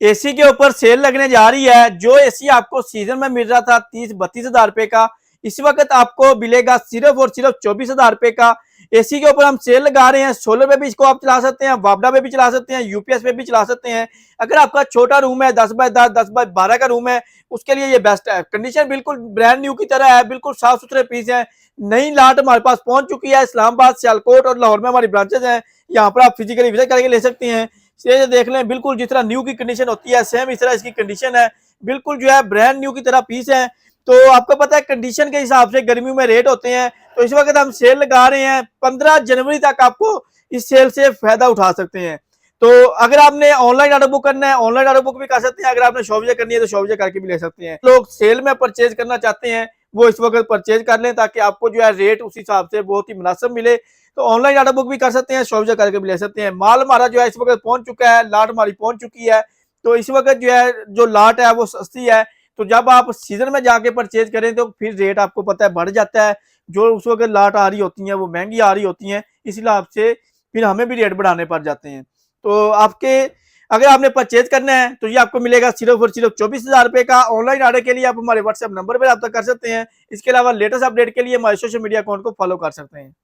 AC के ऊपर cell लगने जा रही है। जो एसी आपको सीजन में मिल रहा था 30-32 हजार रुपए का, इस वक्त आपको मिलेगा सिर्फ और सिर्फ 24 हजार रुपए का। एसी के ऊपर हम सेल लगा रहे हैं। सोलर पे भी इसको आप चला सकते हैं, वापडा पे भी चला सकते हैं, यूपीएस पे भी चला सकते हैं। अगर आपका छोटा रूम है, 10x10, 10x12 का रूम है, उसके लिए ये बेस्ट है। कंडीशन बिल्कुल ब्रांड न्यू की तरह है, बिल्कुल साफ सुथरे पीस है। नई लाट हमारे पास पहुंच चुकी है। इस्लामाबाद, सियालकोट और लाहौर में हमारी ब्रांचेज हैं। यहाँ पर आप फिजिकली विजिट करके ले सकते हैं। ये देख लें, बिल्कुल जिस तरह न्यू की कंडीशन होती है सेम इस तरह इसकी कंडीशन है। बिल्कुल जो है ब्रांड न्यू की तरह पीस है। तो आपको पता है कंडीशन के हिसाब से गर्मियों में रेट होते हैं। तो इस वक्त हम सेल लगा रहे हैं, 15 जनवरी तक आपको इस सेल से फायदा उठा सकते हैं। तो अगर आपने ऑनलाइन ऑर्डर बुक करना है, ऑनलाइन ऑर्डर बुक भी कर सकते हैं। अगर आपने शॉप विजिट करनी है तो शॉप विजिट करके भी ले सकते हैं। लोग सेल में परचेज करना चाहते हैं वो इस वक्त परचेज कर लें, ताकि आपको जो है रेट उस हिसाब से बहुत ही मुनासिब मिले। तो ऑनलाइन ऑर्डर बुक भी कर सकते हैं, शॉप विजिट करके भी ले सकते हैं। माल हमारा जो है इस वक्त पहुंच चुका है, लाट हमारी पहुंच चुकी है। तो इस वक्त जो है जो लाट है वो सस्ती है। तो जब आप सीजन में जाके परचेज करें तो फिर रेट आपको पता है बढ़ जाता है। जो उस वक्त लाट आ रही होती है वो महंगी आ रही होती है, इस हिसाब से फिर हमें भी रेट बढ़ाने पड़ जाते हैं। तो आपके अगर आपने परचेज करना है तो ये आपको मिलेगा सिर्फ और सिर्फ 24 हजार रुपए का। ऑनलाइन ऑर्डर के लिए आप हमारे व्हाट्सएप नंबर पर रब्ता कर सकते हैं। इसके अलावा लेटेस्ट अपडेट के लिए हमारे सोशल मीडिया अकाउंट को फॉलो कर सकते हैं।